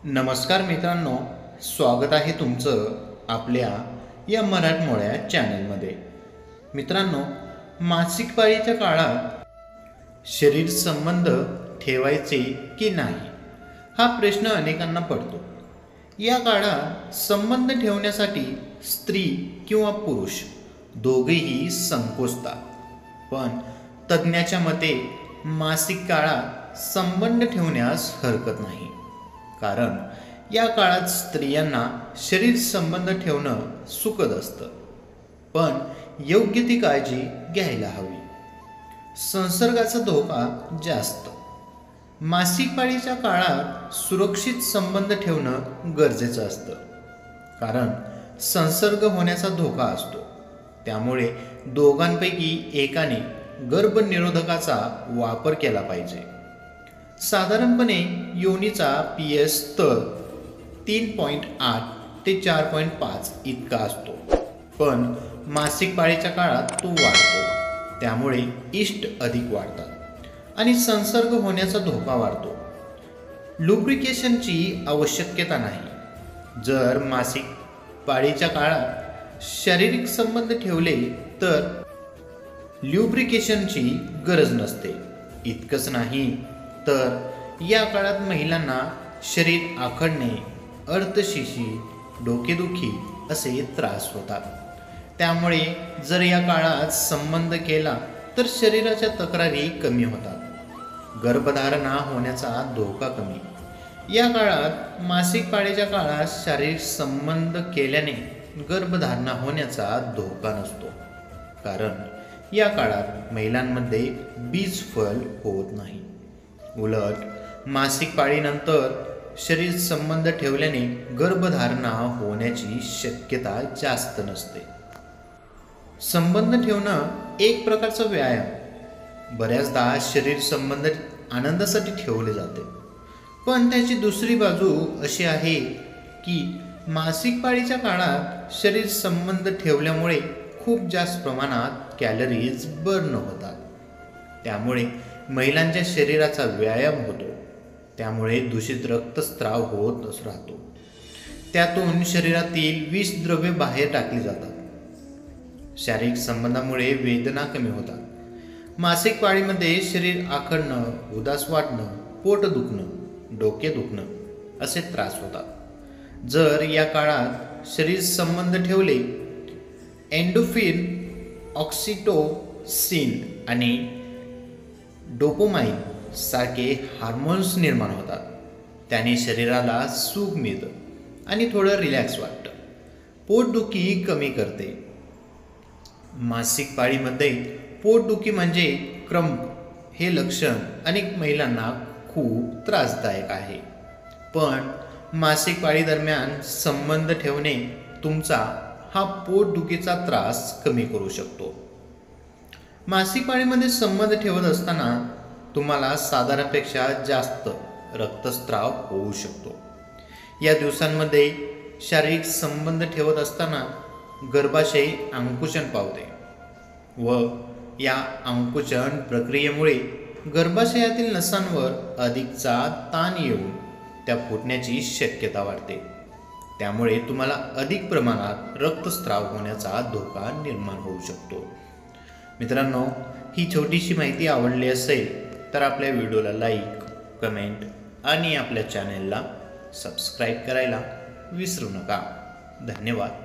नमस्कार मित्रांनो, स्वागत आहे तुमचं आपल्या या मराठमोळ्या चॅनलमध्ये। मित्रांनो, मासिक पाळीच्या काळात शरीर संबंध ठेवायचे की नाही हा प्रश्न अनेकांना पडतो। या काळात संबंध ठेवण्यासाठी स्त्री किंवा पुरुष दोघेही संकोचतात, पण तज्ञाच्या मते मासिक काळात संबंध ठेवण्यास हरकत नाही, कारण या काळात स्त्रियांना शरीर संबंध ठेवणं सुखद असतं, पण योग्य ती काळजी घ्यायला हवी। संसर्गाचा धोका जास्त। मासिक पाळीच्या काळात सुरक्षित संबंध ठेवणं गरजेचं असतं, कारण संसर्ग होण्याचा धोका असतो। त्यामुळे दोघांपैकी एकाने गर्भनिरोधकाचा वापर केला पाहिजे। साधारणपणे योनीचा pH स्तर 3.8 ते 4.5 इतका असतो, पण मासिक पाळीच्या काळात तो वाढतो। त्यामुळे इष्ट अधिक वाढतात आणि संसर्ग होण्याचा धोका वाढतो। लुब्रिकेशनची आवश्यकता नाही। जर मासिक पाळीच्या काळात शारीरिक संबंध ठेवले तर ल्युब्रिकेशनची गरज नसते। इतकंच नाही तर या काळात महिलांना शरीर आखडणे, अर्धशिशी, डोकेदुखी असे त्रास होतात। त्यामुळे जर या काळात संबंध केला तर शरीराच्या तक्रारी कमी होतात, गर्भधारणा होण्याचा धोका कमी। या काळात मासिक पाळीच्या काळात शारीरिक संबंध केल्याने गर्भधारणा होण्याचा धोका नसतो, कारण या काळात महिलांमध्ये बीजफल होत नाही। उलट मासिक पाळीनंतर शरीर संबंध ठेवल्याने गर्भधारणा होण्याची शक्यता जास्त नसते। संबंध ठेवणं एक प्रकारचा व्यायाम। बऱ्याचदा शरीर संबंध आनंदासाठी ठेवले जाते, पण त्याची दुसरी बाजू अशी आहे की मासिक पाळीच्या काळात शरीर संबंध ठेवल्यामुळे खूप जास्त प्रमाणात कॅलरीज बर्न होतात। त्यामुळे महिलांच्या शरीराचा व्यायाम होतो। त्यामुळे दूषित रक्तस्राव होत राहतो। त्यातून शरीरातील विष द्रव्ये बाहेर टाकली जातात। शारीरिक संबंधामुळे वेदना कमी होतात। मासिक पाळीमध्ये शरीर आखडणं, उदास वाटणं, पोट दुखणं, डोके दुखणं असे त्रास होतात। जर या काळात शरीर संबंध ठेवले, एंडोफिन, ऑक्सिटोसिन आणि डोपामाइन सारखे हार्मोन्स निर्माण होतात। त्याने शरीराला सुख मिळतं आणि थोडं रिलॅक्स वाटतं। पोटदुखी कमी करते। मासिक पाळीमध्ये पोटदुखी म्हणजे क्रम्प हे लक्षण अनेक महिलांना खूप त्रासदायक आहे, पण मासिक पाळी दरम्यान संबंध ठेवणे तुमचा हा पोटदुखीचा त्रास कमी करू शकतो। मासिक पाळीमध्ये संबंध ठेवत असताना तुम्हाला साधारणपेक्षा जास्त रक्तस्राव होऊ शकतो। या दिवसांमध्ये शारीरिक संबंध ठेवत असताना गर्भाशय अंकुचन पावते व या अंकुचन प्रक्रियेमुळे गर्भाशयातील नसांवर अधिकचा ताण येऊन त्या फुटण्याची शक्यता वाढते। त्यामुळे तुम्हाला अधिक प्रमाणात रक्तस्राव होण्याचा धोका निर्माण होऊ शकतो। मित्रांनो, ही छोटीशी माहिती आवडली असेल तर आपल्या व्हिडिओला लाईक, कमेंट आणि आपल्या चॅनेलला सबस्क्राईब करायला विसरू नका। धन्यवाद।